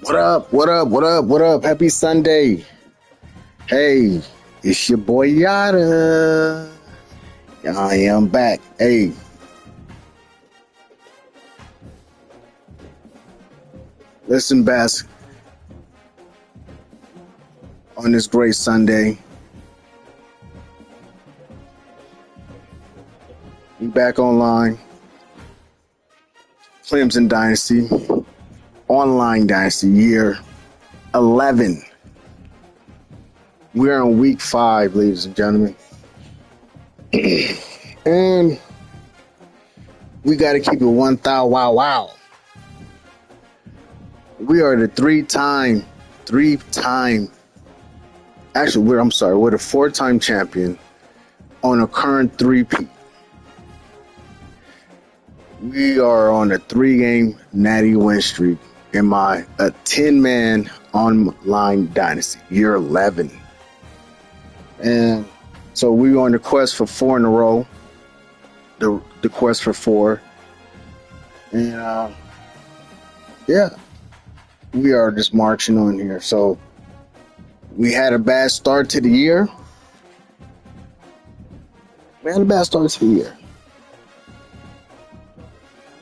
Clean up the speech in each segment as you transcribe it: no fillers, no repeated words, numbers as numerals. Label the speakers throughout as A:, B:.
A: What up? What up? What up? What up? Happy Sunday. Hey, it's your boy Yada. I am back. Hey, listen, Bass, on this great Sunday. We back online. Clemson Dynasty. Online Dynasty, year 11. We're in week 5, ladies and gentlemen. And we got to keep it 1,000 wow. We are the we're the 4-time champion on a current 3-peat. We are on a 3-game natty win streak in a 10-man online dynasty, year 11. And so we're on the quest for 4 in a row, the quest for 4. And yeah, we are just marching on here. So we had a bad start to the year.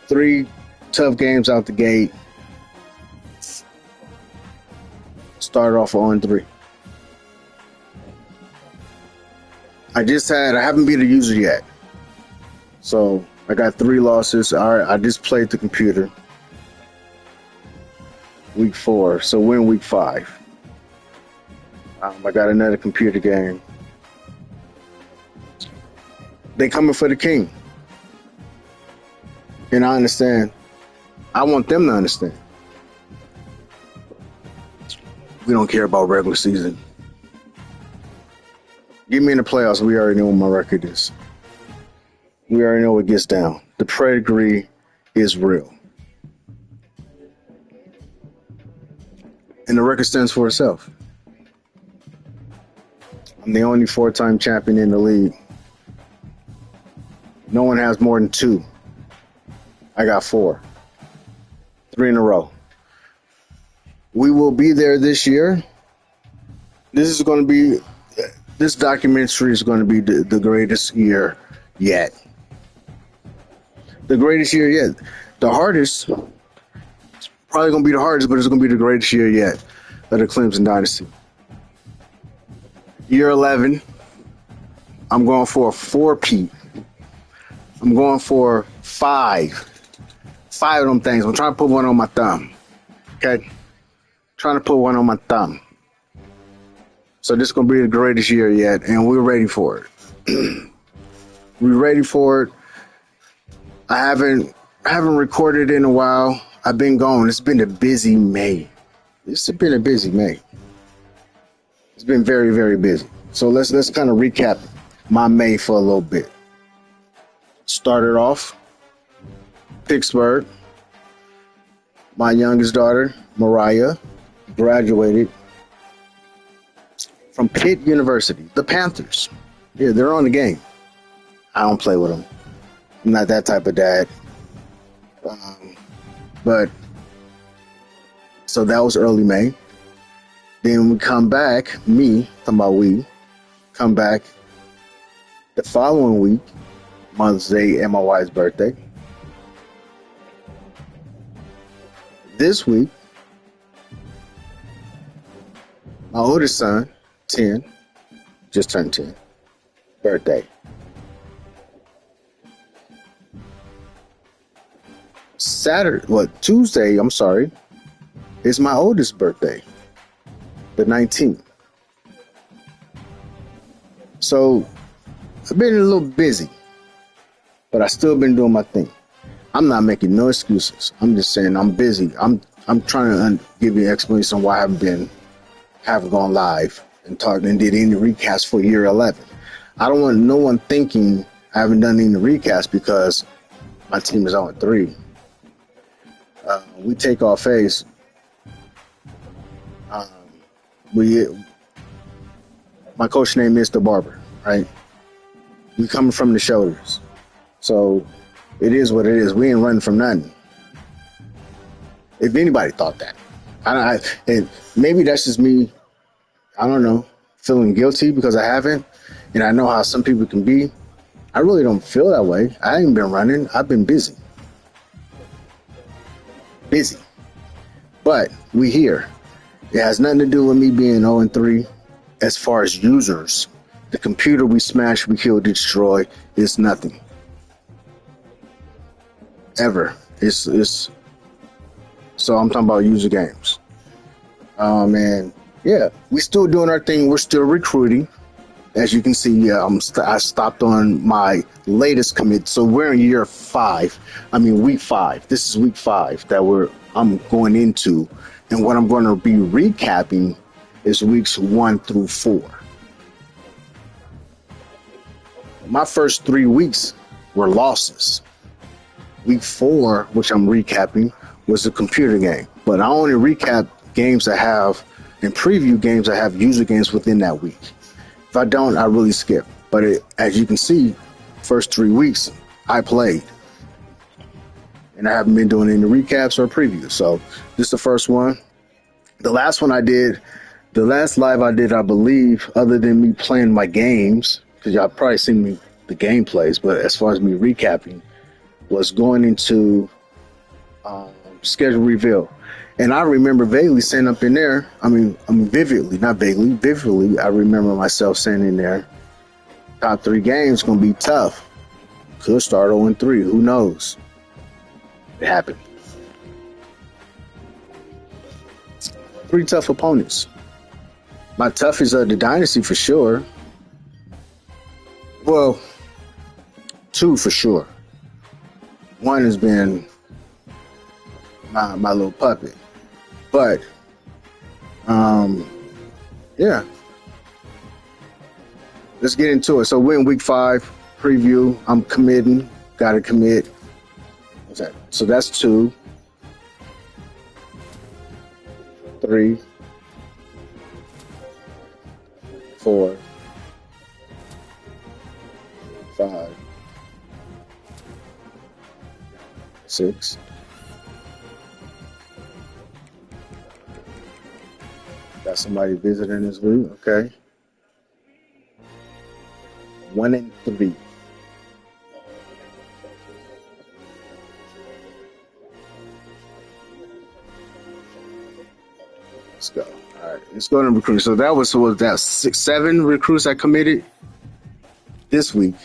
A: 3 tough games out the gate. Started off 0-3. I haven't beat a user yet. So I got 3 losses. All right, I just played the computer. Week 4. So we're in week 5. I got another computer game. They coming for the king. And I understand. I want them to understand. We don't care about regular season. Get me in the playoffs. We already know what my record is. We already know what gets down. The pedigree is real. And the record stands for itself. I'm the only 4-time champion in the league. No one has more than 2. I got 4. 3 in a row. We will be there this year. This documentary is going to be the greatest year yet. The greatest year yet. The hardest, probably going to be the hardest, but it's going to be the greatest year yet of the Clemson Dynasty. Year 11, I'm going for a 4-peat. I'm going for 5. 5 of them things. I'm trying to put one on my thumb. Okay? Trying to put one on my thumb. So this is going to be the greatest year yet, and we're ready for it. We're ready for it. I haven't recorded in a while. I've been gone. It's been a busy May. It's been a busy May. It's been very, very busy. So let's kind of recap my May for a little bit. Started off Pittsburgh. My youngest daughter, Mariah, graduated from Pitt University. The Panthers. Yeah, they're on the game. I don't play with them. I'm not that type of dad. But so that was early May. Then we come back, come back the following week, Mother's Day and my wife's birthday. This week, my oldest son, 10, just turned 10, birthday. Tuesday, is my oldest birthday, the 19th. So I've been a little busy, but I still been doing my thing. I'm not making no excuses. I'm just saying I'm busy. I'm trying to give you an explanation on why I haven't gone live and talked and did any recasts for year 11. I don't want no one thinking I haven't done any recasts because my team is on 3. We take our face. My coach name is the Barber, right? We coming from the shoulders. So it is what it is. We ain't running from nothing. If anybody thought that, And maybe that's just me. I don't know, feeling guilty because I haven't, and I know how some people can be. I really don't feel that way. I ain't been running. I've been busy. But we here. It has nothing to do with me being 0-3. As far as users, the computer we smash, we kill, destroy is nothing ever. It's so I'm talking about user games. And yeah, we still doing our thing. We're still recruiting. As you can see, yeah, I stopped on my latest commit. So we're in year 5. I mean, week 5. This is week 5 that I'm going into, and what I'm going to be recapping is weeks 1 through 4. My first 3 weeks were losses. Week 4, which I'm recapping, was a computer game. But I only recap games that have and preview games that have user games within that week. If I don't, I really skip. But as you can see, first 3 weeks I played, and I haven't been doing any recaps or previews. So this is the first one. The last one I did, the last live I did, I believe, other than me playing my games, because y'all probably seen me the gameplays, but as far as me recapping, was going into schedule reveal. And I remember vaguely saying up in there, I mean vividly, not vaguely, vividly, I remember myself saying in there, top 3 games going to be tough. Could start 0-3, who knows? It happened. 3 tough opponents. My toughest are the Dynasty for sure. Well, 2 for sure. One has been my little puppet. But, yeah. Let's get into it. So we're in week 5 preview. I'm committing. Got to commit. What's that? So that's 2, 3, 4, 5, 6. Got somebody visiting this week. Okay. 1-3. Let's go. All right. Let's go to recruit. So that was 7 recruits I committed this week.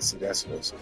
A: See, that's what's up.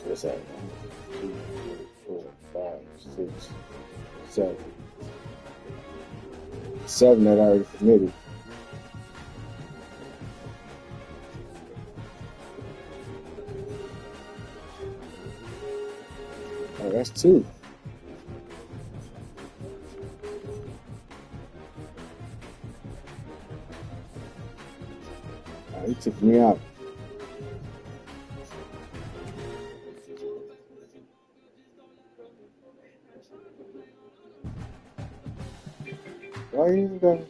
A: What's that? 1, 2, 3, 4, 5, 6, 7. 7 that I already committed. Oh, that's 2. Oh, he took me out. Why you even go?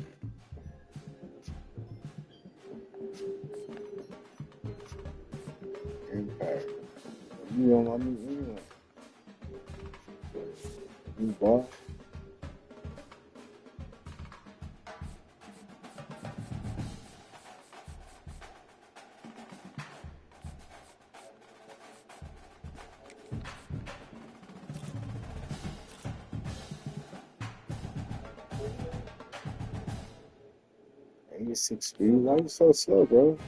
A: Impact. You on my new anyway. You boy. 86 speed. Why you so slow, bro?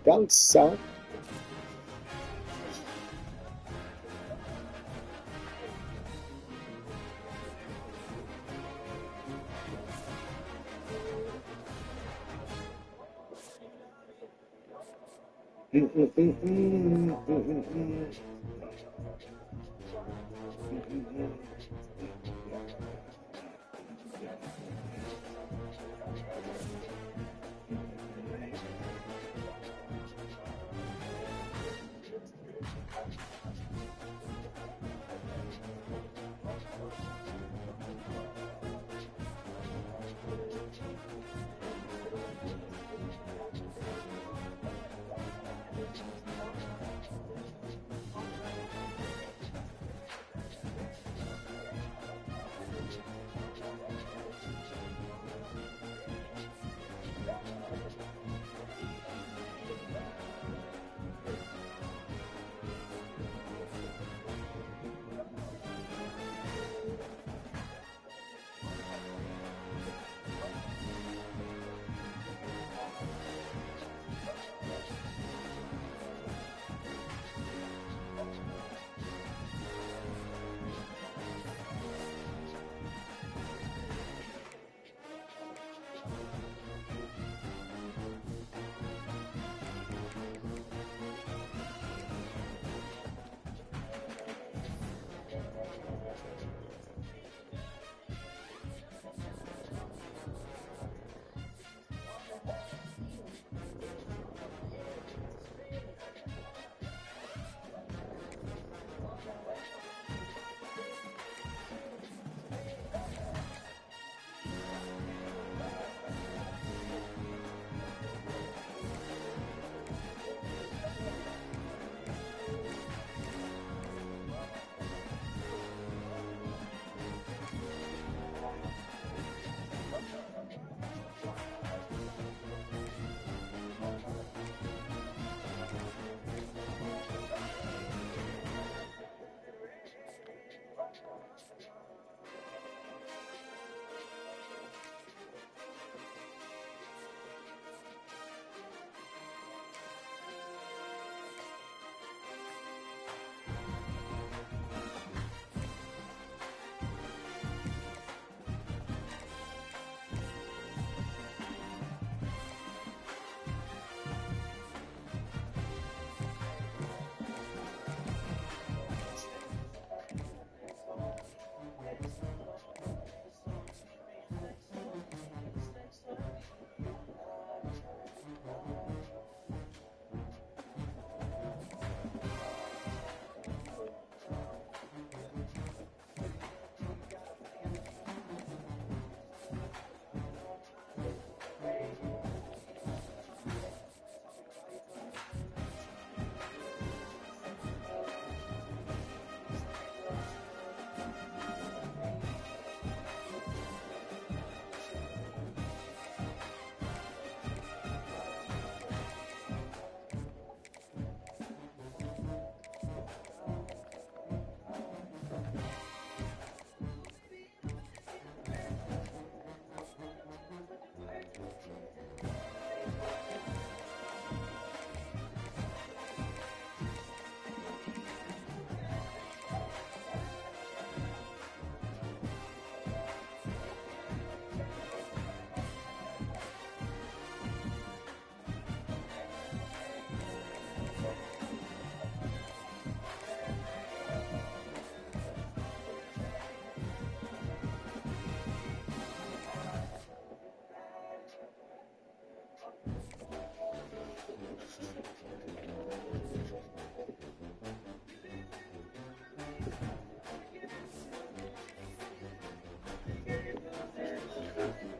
A: Down south.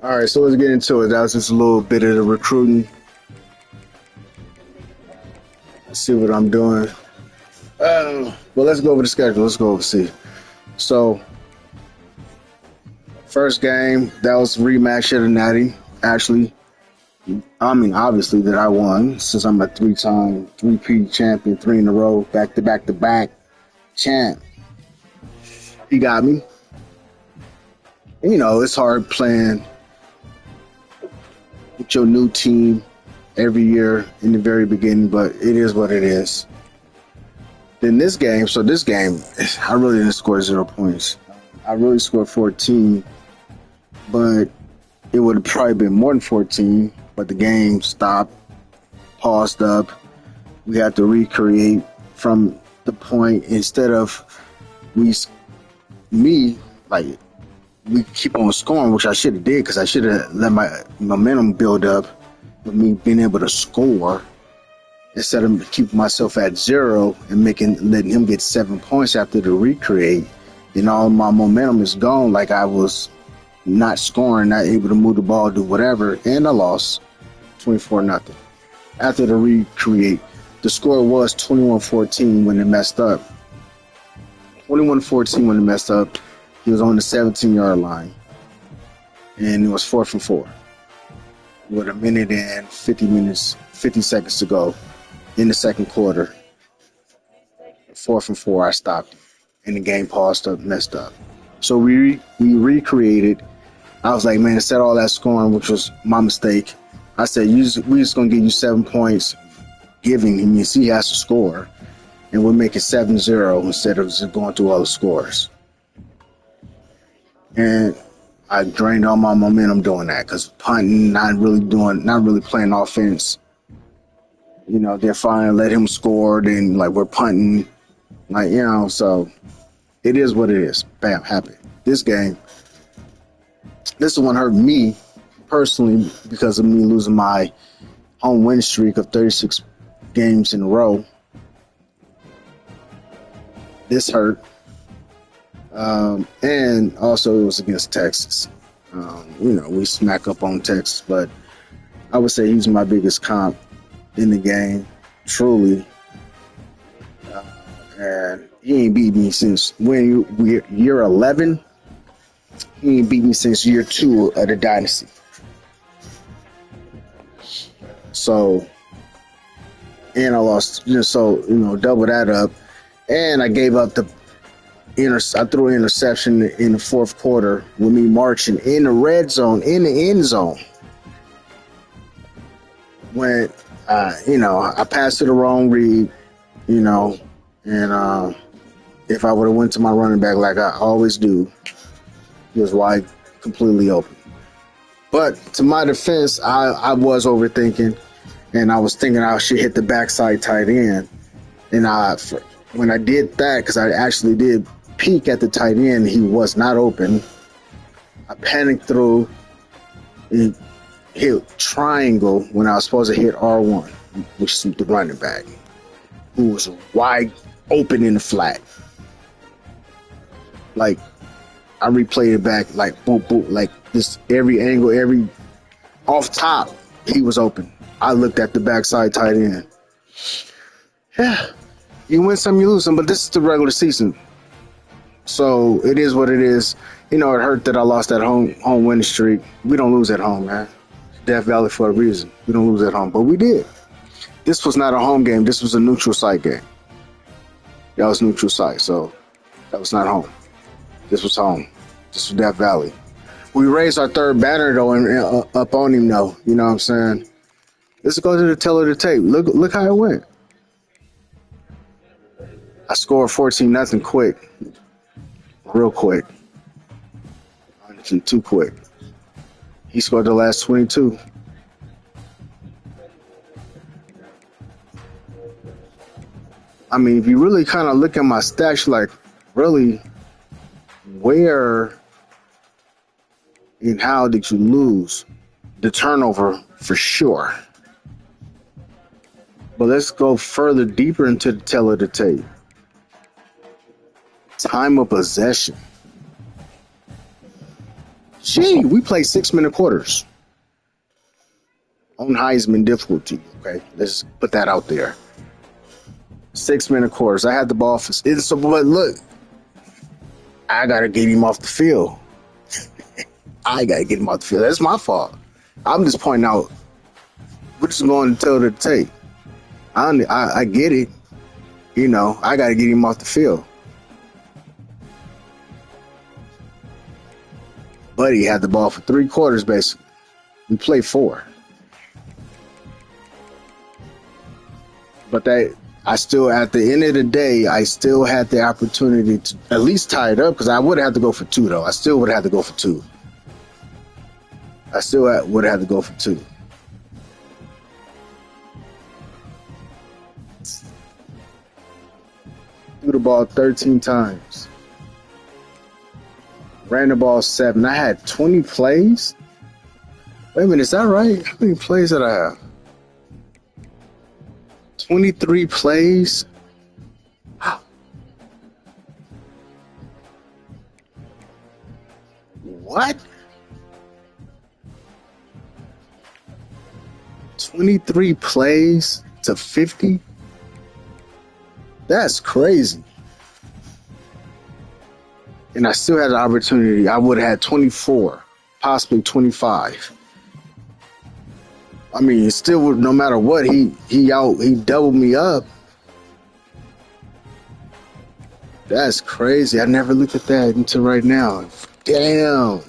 A: All right, so let's get into it. That was just a little bit of the recruiting. Let's see what I'm doing. Well, let's go over the schedule. Let's go over see. So, first game, that was a rematch of the Natty, actually. I mean, obviously that I won since I'm a three-time three-peat champion, three in a row, back-to-back-to-back champ. He got me. You know, it's hard playing with your new team every year in the very beginning, but it is what it is. Then this game, I really didn't score 0 points. I really scored 14, but it would have probably been more than 14, but the game stopped, paused up. We had to recreate from the point instead of me, like, we keep on scoring, which I should have did because I should have let my momentum build up with me being able to score instead of keeping myself at 0 and letting him get 7 points after the recreate. And all my momentum is gone, like I was not scoring, not able to move the ball, do whatever, and I lost 24-0. After the recreate, the score was 21-14 when it messed up. 21-14 when it messed up. He was on the 17-yard line, and it was 4th and 4 with a minute and 50 seconds to go in the second quarter. 4th and 4, I stopped, and the game paused up, messed up. So we recreated. I was like, man, instead of all that scoring, which was my mistake, I said, we just going to give you 7 points, giving him, you see he has to score, and we'll make it 7-0 instead of just going through all the scores. And I drained all my momentum doing that because punting, not really playing offense. You know, they're fine, let him score, then like we're punting, like, you know, so it is what it is. Bam, happened. This one hurt me personally because of me losing my home win streak of 36 games in a row. This hurt. And also it was against Texas. You know, we smack up on Texas, but I would say he's my biggest comp in the game, truly. And he ain't beat me since year 11. He ain't beat me since year 2 of the Dynasty. So, and I lost, double that up. And I gave up I threw an interception in the fourth quarter with me marching in the red zone, in the end zone. When, I passed to the wrong read, and if I would have went to my running back like I always do, he was wide, completely open. But to my defense, I was overthinking, and I was thinking I should hit the backside tight end. And when I did that, because I actually did peek at the tight end, he was not open. I panicked through and hit triangle when I was supposed to hit R1, which is the running back, who was wide open in the flat. Like, I replayed it back, like, boom, boom, like this, every angle, every off top, he was open. I looked at the backside tight end. Yeah, you win some, you lose some, but this is the regular season. So it is what it is. It hurt that I lost that home winning streak. We don't lose at home, man. Death Valley for a reason. We don't lose at home, but we did. This was not a home game. This was a neutral site game. That was neutral site, so that was not home. This was home. This was Death Valley. We raised our third banner, though, and up on him, though. You know what I'm saying? Let's go to the tail of the tape. Look how it went. I scored 14-0 quick. Real quick. Honestly, too quick. He scored the last 22. I mean, if you really kind of look at my stats, like, really, where and how did you lose? The turnover, for sure. But let's go further deeper into the tail of the tape. Time of possession. We played 6-minute quarters on Heisman difficulty. Okay, let's put that out there. 6-minute quarters. I had the ball but look, I gotta get him off the field. I gotta get him off the field. That's my fault. I'm just pointing out We're just going to tell the tape. I get it. You know, I got to get him off the field. Buddy had the ball for 3 quarters, basically. We played 4. But I still, at the end of the day, I still had the opportunity to at least tie it up because I would have had to go for 2, though. I still would have had to go for 2. I still would have had to go for 2. Threw the ball 13 times. Ran the ball 7. I had 20 plays. Wait a minute, is that right? How many plays did I have? 23 plays. What? 23 plays to 50? That's crazy. And I still had the opportunity. I would have had 24, possibly 25. I mean, still, no matter what, he doubled me up. That's crazy. I never looked at that until right now. Damn.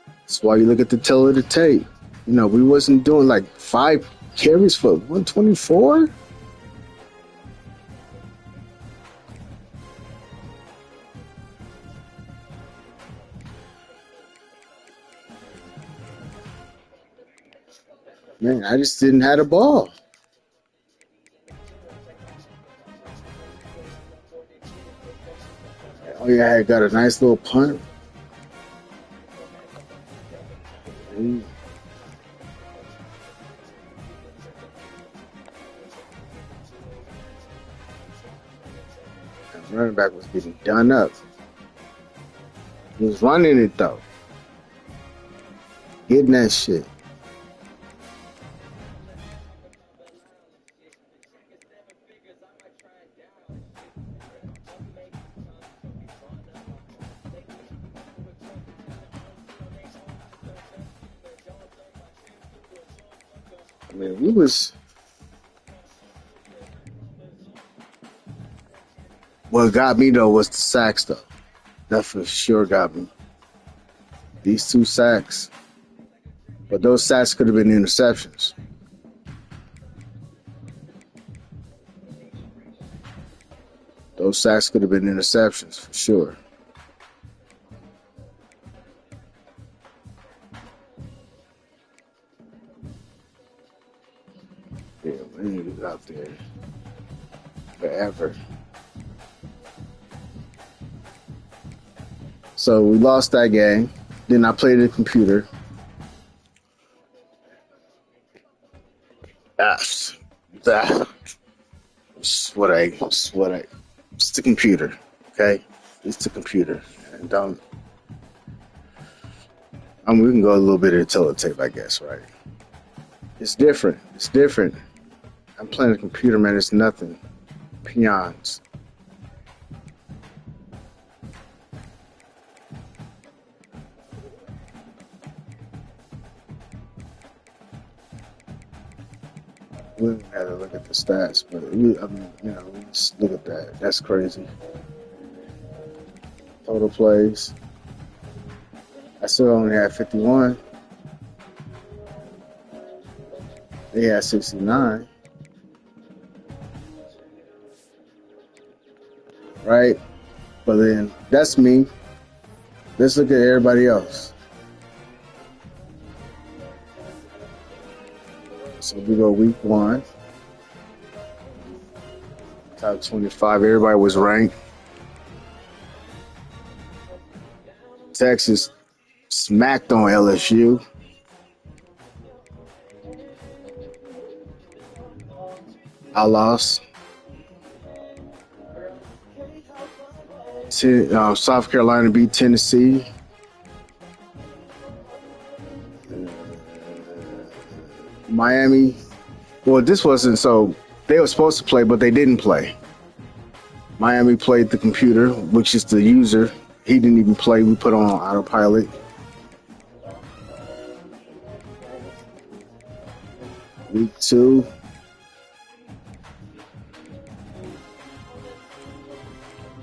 A: That's why you look at the tail of the tape. You know, we wasn't doing like 5 carries for 124. Man, I just didn't have the ball. Oh yeah, I got a nice little punt. The running back was getting done up. He was running it though. Getting that shit. I mean, we was. What got me though was the sacks though. That for sure got me. These 2 sacks. But those sacks could have been interceptions. Those sacks could have been interceptions for sure. Yeah, we was out there forever. So we lost that game. Then I played the computer. It's the computer, okay? It's the computer. And we can go a little bit of teletape, I guess, right? It's different. It's different. I'm playing the computer, man. It's nothing. Peons. We had to look at the stats, but we just look at that. That's crazy. Total plays. I still only had 51. They had 69. Right? But then that's me. Let's look at everybody else. So we go week 1. Top 25. Everybody was ranked. Texas smacked on LSU. I lost. South Carolina beat Tennessee. Miami. Well, this wasn't so. They were supposed to play, but they didn't play. Miami played the computer, which is the user. He didn't even play. We put on autopilot. Week 2.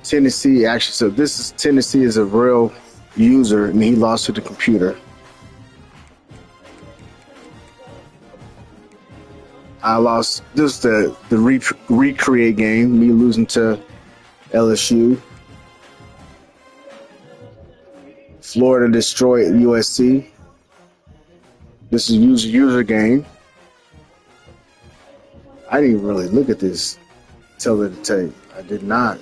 A: Tennessee actually. So this is Tennessee is a real user, and he lost to the computer. I lost. This is the recreate game. Me losing to LSU. Florida destroyed USC. This is user game. I didn't even really look at this. Tell it to tape. I did not.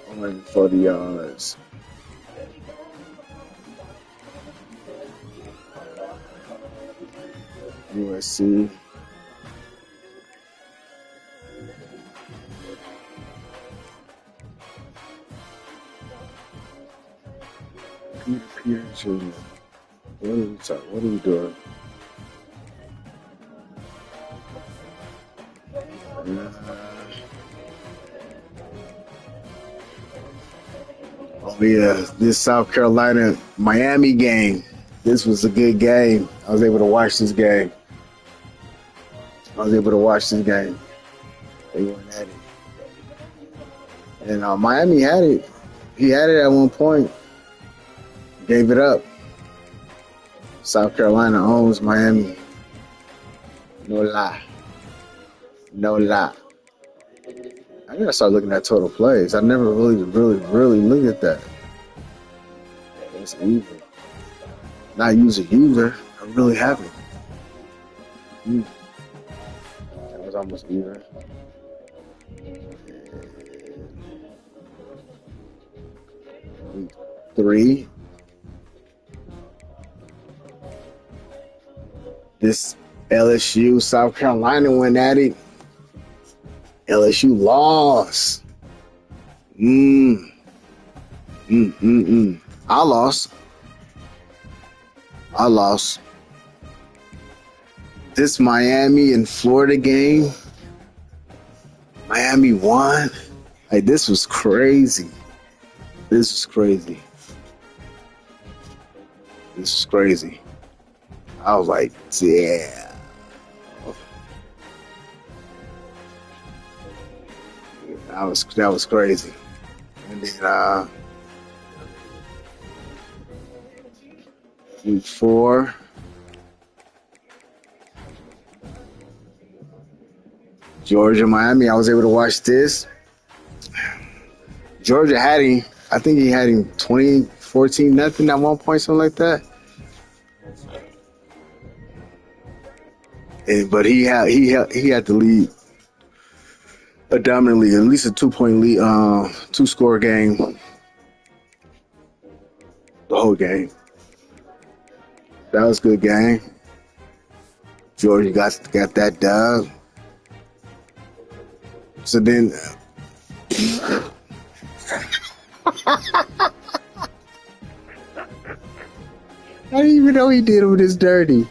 A: I'm waiting for the yards. USC. Peter Jr. What are we doing? Oh yeah, this South Carolina Miami game. This was a good game. I was able to watch this game. They went at it. And Miami had it. He had it at one point. Gave it up. South Carolina owns Miami. No lie. I gotta start looking at total plays. I never really looked at that. That's evil. Not user. I really haven't. That was almost even. Week 3. This LSU, South Carolina went at it. LSU lost. I lost. This Miami and Florida game, Miami won. Like, this was crazy. I was like, yeah. That was crazy. And then week 4. Georgia, Miami. I was able to watch this. Georgia had him. I think he had him 14-0 at one point, something like that. But he had the lead, a dominant lead, at least a 2-point lead, 2-score game, the whole game. That was a good game. Georgia got that dub. So then, I didn't even know he did him this dirty.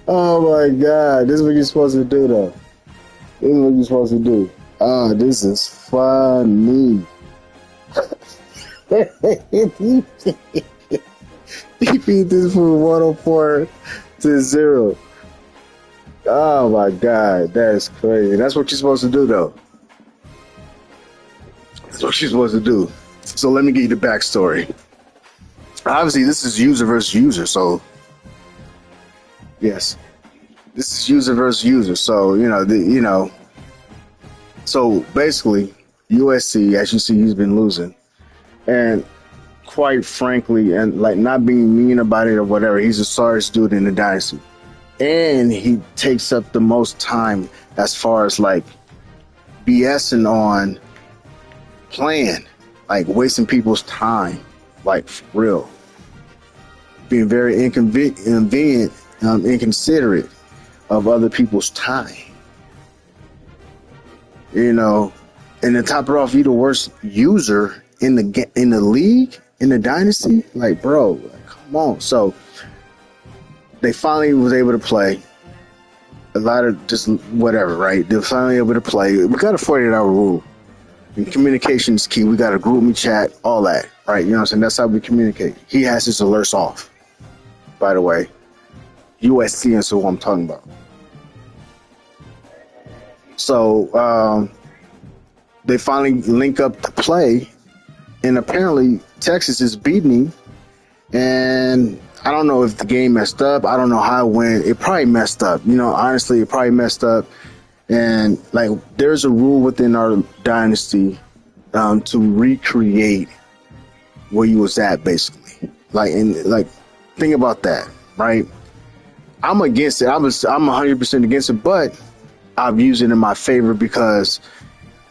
A: Oh my God, this is what you're supposed to do, though. This is funny. He beat this from 104-0. Oh my God, that's crazy. That's what you're supposed to do, though. So let me give you the backstory. Obviously, this is user versus user, so yes, this is user versus user. So so basically, USC, as you see, he's been losing, and quite frankly, and like not being mean about it or whatever, he's the sorriest dude in the Dynasty, and he takes up the most time as far as like BSing on playing, like wasting people's time, like for real, being very inconvenient, inconsiderate of other people's time. And to top it off, you the worst user in the league, in the Dynasty. Like, bro, come on. So they finally was able to play. A lot of just whatever, right? They're finally able to play. We got a 48-hour rule. And communication is key. We got a group me chat, all that. right? You know what I'm saying? That's how we communicate. He has his alerts off, by the way. USC is who I'm talking about. So they finally link up to play, and apparently Texas is beating me. And I don't know if the game messed up. I don't know how it went. It probably messed up. You know, honestly, it probably messed up. And like, there's a rule within our dynasty to recreate where you was at, basically. Like, and like, think about that, right? I'm against it. I'm 100% against it, but I've used it in my favor because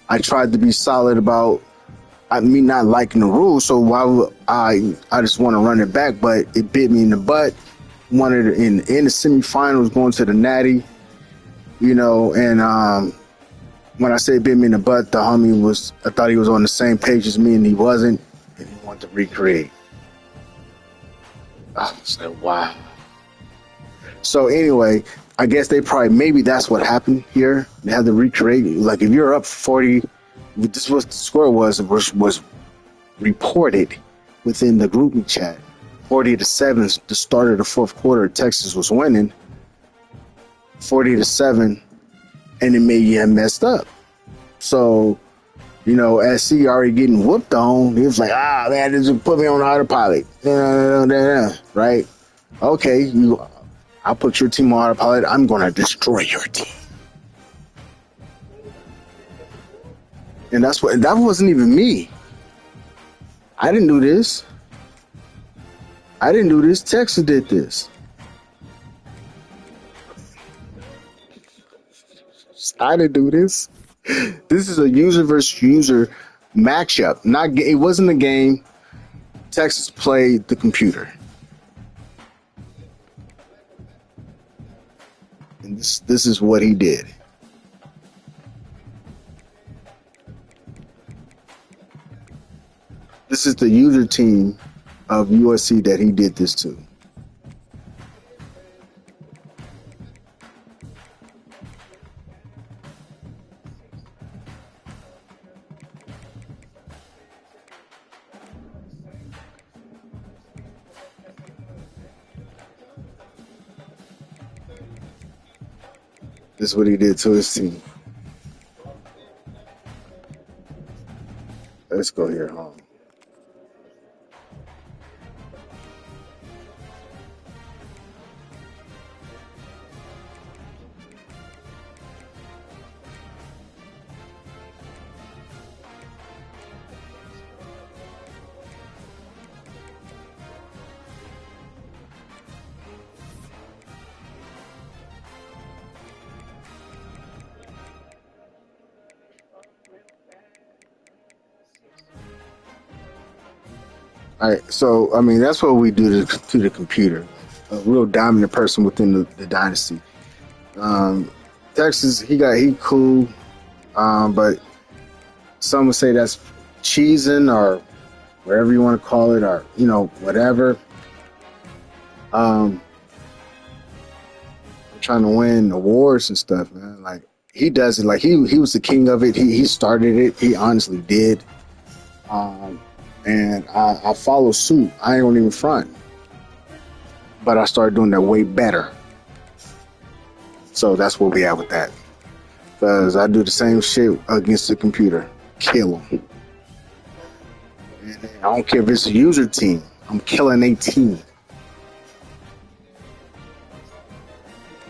A: I tried to be solid about me not liking the rules. So why would I just want to run it back, but it bit me in the butt. Wanted in the semifinals, going to the Natty, you know, and when I say bit me in the butt, the homie I thought he was on the same page as me, and he wasn't, and he wanted to recreate. I said, wow. So anyway, I guess maybe that's what happened here. They had to recreate. Like, if you're up 40, this was the score was reported within the grouping chat. 40-7, the start of the fourth quarter, Texas was winning 40-7, and it made you messed up. So, you know, as he already getting whooped on, he was like, man, just put me on autopilot. Right? Okay, I'll put your team on autopilot. I'm going to destroy your team. And that wasn't even me. I didn't do this. Texas did this. I didn't do this. This is a user versus user matchup. It wasn't a game. Texas played the computer. And this is what he did. This is the user team of USC that he did this to. This is what he did to his team. Let's go here, home. All right, so I mean that's what we do to the computer. A real dominant person within the dynasty. Texas, he cool, but some would say that's cheesing or whatever you want to call it, or you know whatever. I'm trying to win awards and stuff, man. Like he does it. Like he was the king of it. He started it. He honestly did. And I follow suit. I ain't gonna even front. But I started doing that way better. So that's where we at with that. Because I do the same shit against the computer. Kill them. And I don't care if it's a user team. I'm killing a team.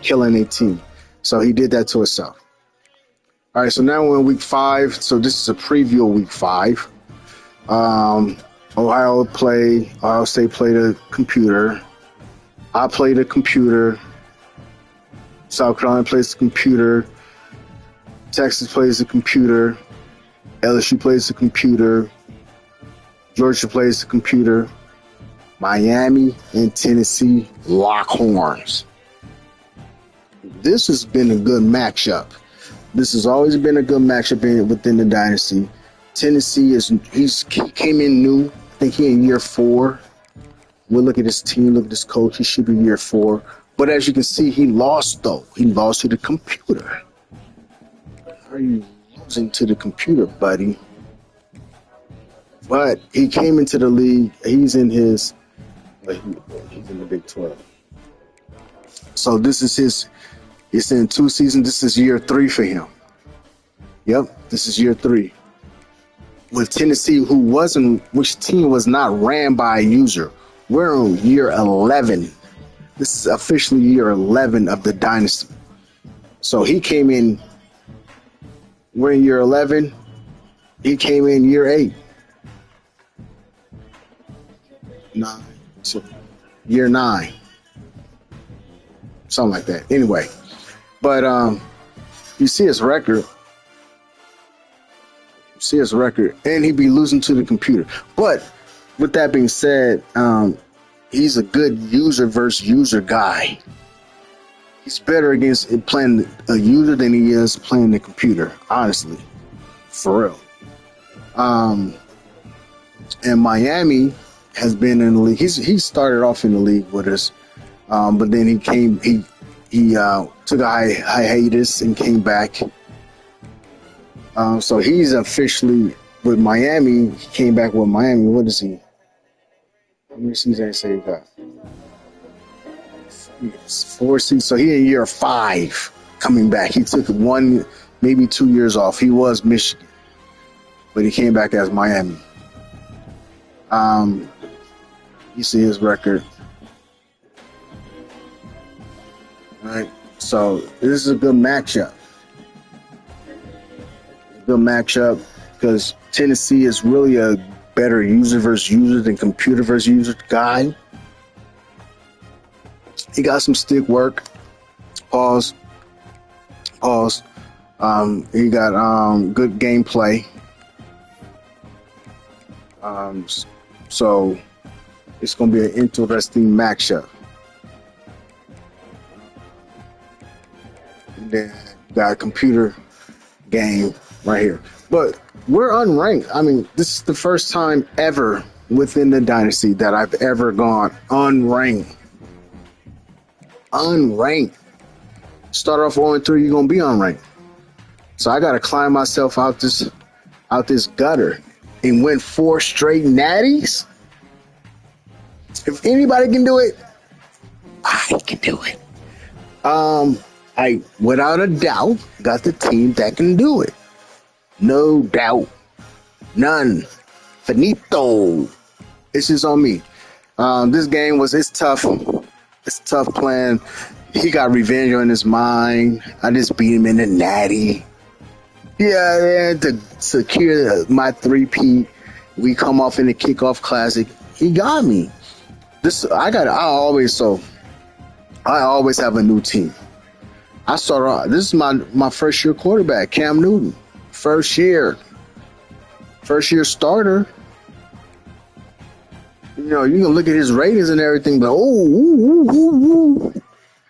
A: Killing a team. So he did that to himself. All right, so now we're in week 5. So this is a preview of week 5. Ohio State played a computer. I played a computer. South Carolina plays the computer. Texas plays the computer. LSU plays the computer. Georgia plays the computer. Miami and Tennessee lock horns. This has been a good matchup. This has always been a good matchup within the dynasty. Tennessee he came in new. I think he in year 4. We'll look at his team, look at his coach. He should be year 4. But as you can see, he lost though. He lost to the computer. How are you losing to the computer, buddy? But he came into the league. He's in his. He's in the Big 12. So this is his. He's in 2 seasons. This is year 3 for him. Yep, this is year 3 with Tennessee, which team was not ran by a user. We're on year 11. This is officially year 11 of the Dynasty. So he came in. We're in year 11. He came in year 8. 9. So year 9. Something like that. Anyway. But you see his record. And he'd be losing to the computer. But with that being said, he's a good user versus user guy. He's better against playing a user than he is playing the computer, honestly. For real. And Miami has been in the league. He started off in the league with us. But then he took a hiatus and came back. So he's officially with Miami. He came back with Miami. What is he? How many seasons he got? 4 seasons. So he in year 5 coming back. He took 1, maybe 2 years off. He was Michigan, but he came back as Miami. You see his record. All right. So this is a good matchup. Because Tennessee is really a better user versus user than computer versus user guy. He got some stick work. Pause. He got good gameplay. So it's going to be an interesting matchup. And then got a computer game right here. But we're unranked. I mean, this is the first time ever within the Dynasty that I've ever gone unranked. Start off 0-3, you're gonna be unranked. So I gotta climb myself out this gutter and win 4 straight natties. If anybody can do it, I can do it. I without a doubt got the team that can do it. No doubt. None. Finito. It's just on me. This game it's tough. It's tough playing. He got revenge on his mind. I just beat him in the natty. Yeah, to secure my 3P. We come off in the kickoff classic. He got me. I always have a new team. I start off. This is my first year quarterback, Cam Newton. First year starter. You know, you can look at his ratings and everything, but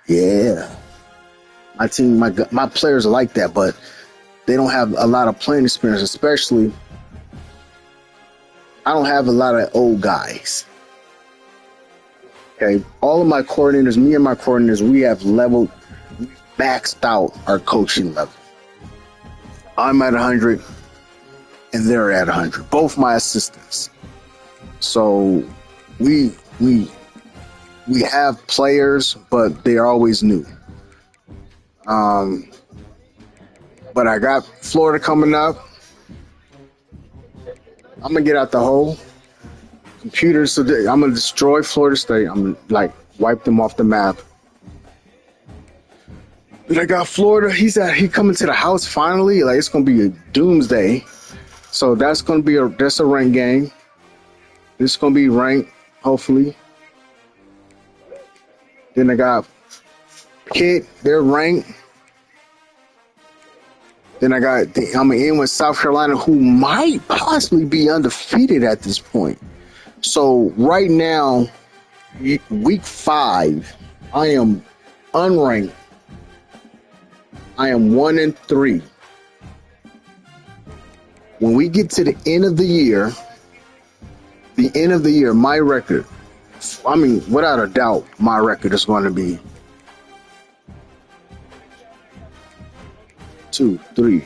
A: yeah. My team, my players are like that, but they don't have a lot of playing experience. Especially, I don't have a lot of old guys. Okay, all of my coordinators, me and my coordinators, we maxed out our coaching level. I'm at 100 and they're at 100. Both my assistants. So we have players, but they're always new. But I got Florida coming up. I'm gonna get out the hole. Computers today. I'm gonna destroy Florida State. I'm gonna wipe them off the map. But I got Florida. He coming to the house finally. It's gonna be a doomsday. So that's a ranked game. This is gonna be ranked, hopefully. Then I got Pitt. They're ranked. Then I'm gonna end with South Carolina, who might possibly be undefeated at this point. So right now, week 5, I am unranked. I am 1-3. When we get to the end of the year, my record, without a doubt, my record is going to be 2, 3,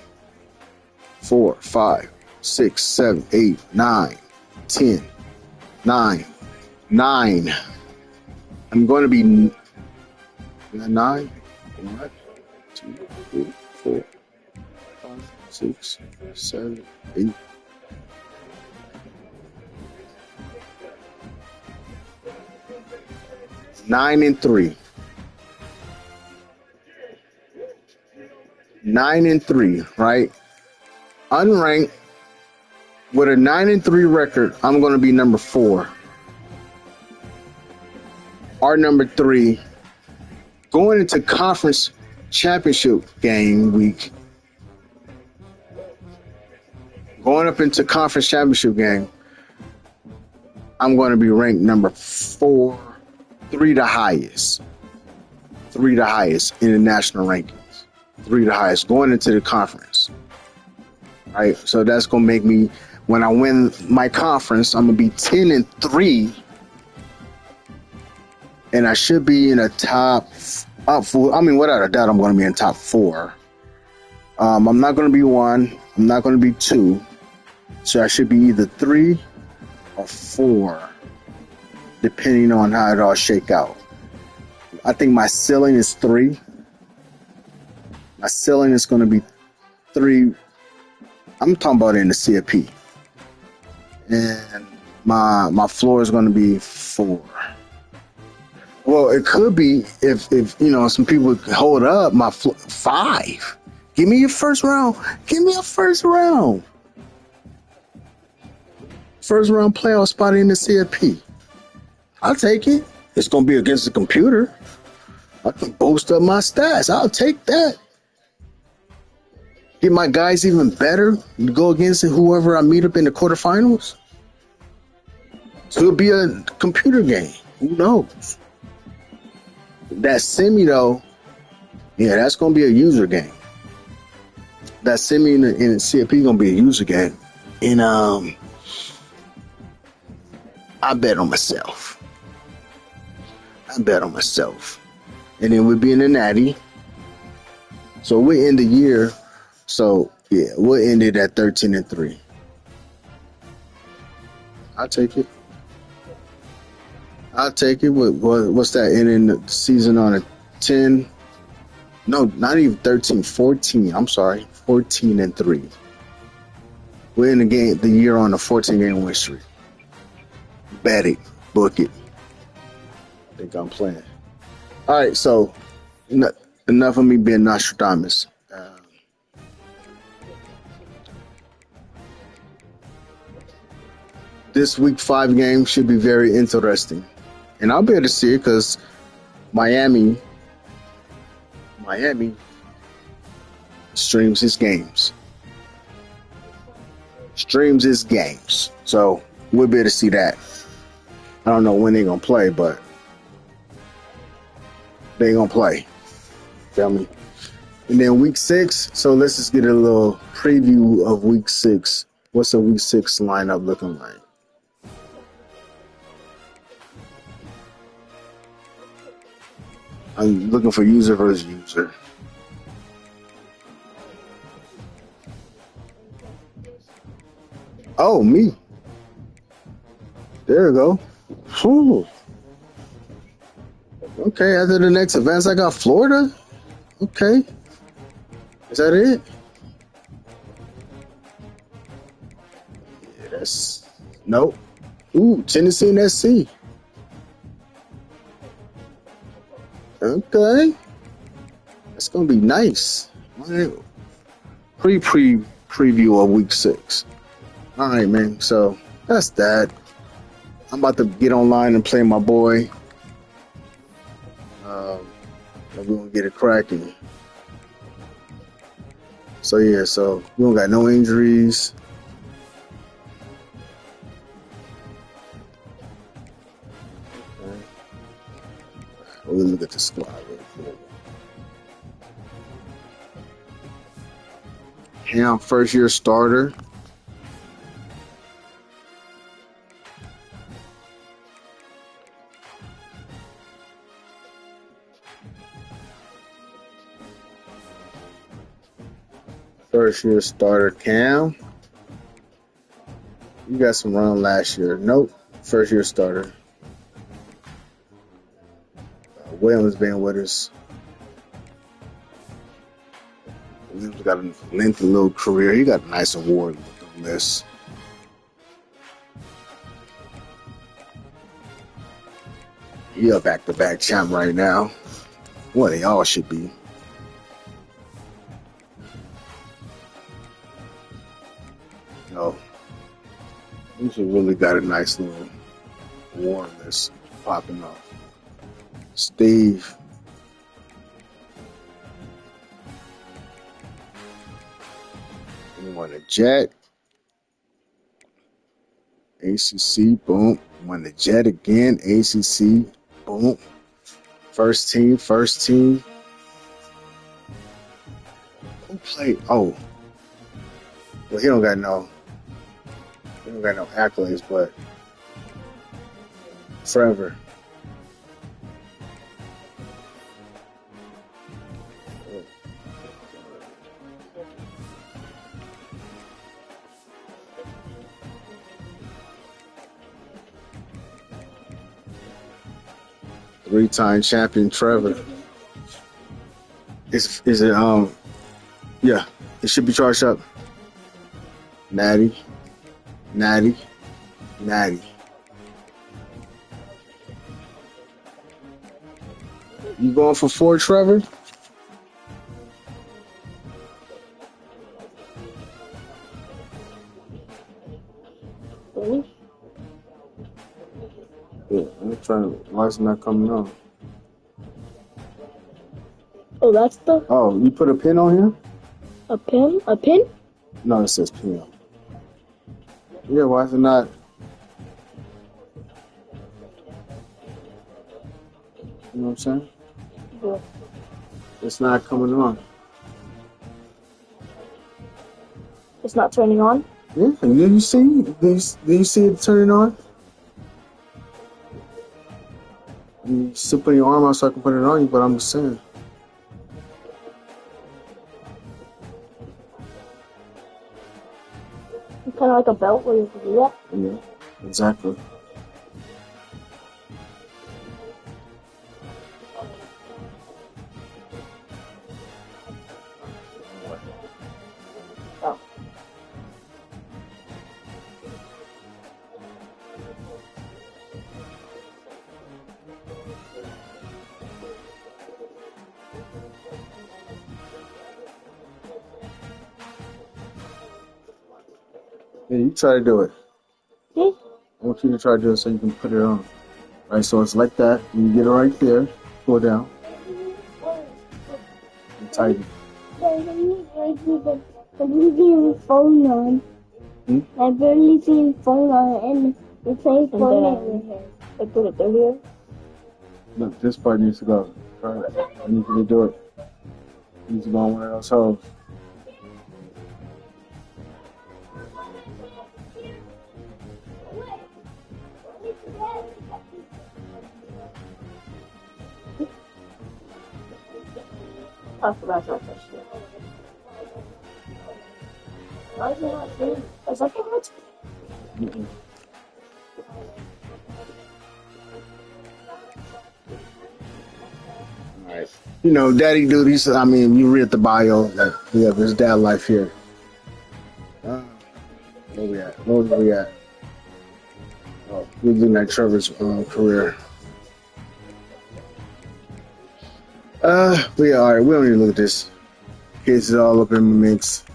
A: 4, 5, 6, 7, 8, 9, 10, 9, 9. I'm going to be 9. 1, 2, 3, 4, 5, 6, 7, 8. 9-3. 9-3, right? Unranked with a 9-3 record, I'm going to be number 4. Our number 3. Going into conference championship game week. Going up into conference championship game, I'm going to be ranked number 4. 3 the highest. 3 the highest in the national rankings. 3 the highest going into the conference. Right? So that's going to make me, when I win my conference, I'm going to be 10-3. And I should be in a top up for, I mean, without a doubt, I'm going to be in top 4. I'm not going to be 1. I'm not going to be 2. So I should be either 3 or 4, depending on how it all shake out. I think my ceiling is 3. My ceiling is going to be 3. I'm talking about in the CFP. And my floor is going to be 4. Well, it could be if you know, some people hold up my 5. Give me your first round. Give me a first round. First round playoff spot in the CFP. I'll take it. It's going to be against the computer. I can boost up my stats. I'll take that. Get my guys even better to go against whoever I meet up in the quarterfinals. So it'll be a computer game. Who knows? That semi, though, yeah, that's going to be a user game. That semi in the CFP going to be a user game. And I bet on myself. And then we'll be in the Natty. So we end the year. So, yeah, we'll end it at 13-3. I'll take it. What's that? Ending the season on a 10? No, not even 13, 14. I'm sorry, 14-3. We're in the year on a 14-game win streak. Bet it, book it. I think I'm playing. All right, so enough of me being Nostradamus. This week 5 game should be very interesting. And I'll be able to see it because Miami streams his games. So we'll be able to see that. I don't know when they're going to play, but they're going to play. Feel me? And then week 6. So let's just get a little preview of week 6. What's the week 6 lineup looking like? I'm looking for user versus user. Oh, me. There we go. Whew. Okay, after the next events, I got Florida. Okay. Is that it? Yeah, that's... Nope. Ooh, Tennessee and SC. Okay. That's going to be nice. Preview of week 6. All right, man. So that's that. I'm about to get online and play my boy. We're going to get it cracking. So, yeah. So we don't got no injuries. We'll look at the squad real quick. Cam, first year starter. First year starter Cam. You got some run last year. Nope. First year starter. Williams been with us. Williams got a lengthy little career. He got a nice award on this. He a back-to-back champ right now. Well, they all should be. No. He should really got a nice little award on this popping off. Steve. He won a Jet. ACC, boom. Won the Jet again. ACC, boom. First team. Who played? Oh. Well, he don't got no accolades, but forever. Three-time champion Trevor. Is it yeah, it should be charged up. Natty. You going for 4, Trevor? Yeah, I'm trying to. Why is it not coming on?
B: Oh, that's the.
A: Oh, you put a pin on here?
B: A pin? A pin?
A: No, it says pin. Yeah, why is it not? You know what I'm saying?
B: Yeah.
A: It's not coming on.
B: It's not turning on?
A: Yeah, do you see? Do you see it turning on? You still put your arm out so I can put it on you, but I'm just saying.
B: It's kind of like a belt where you can do that.
A: Yeah, exactly.
B: Oh.
A: Yeah, you try to do it.
B: Okay.
A: I want you to try to do it so you can put it on. Right, so it's like that. You get it right there. Pull it down. And tighten.
B: I've barely seen phone on. I've barely seen phone on and it's saying phone everywhere. I put it through here.
A: Look, this part needs to go. Try it. I need you to do it. It needs to go on one of those holes.
B: I forgot to touch it. Why is it not doing? Is that what?
A: Alright. You know, daddy duties, I mean, you read the bio, like, we have his dad life here. Where we at? Oh, we're looking at Trevor's career. But yeah, alright, we don't need to look at this. Kids is all up in the mix.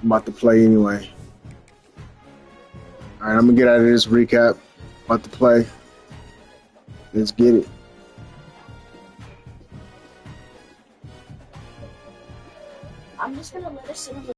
A: I'm about to play anyway. Alright, I'm gonna get out of this recap. About to play. Let's get it.
B: I'm just gonna let it sit on the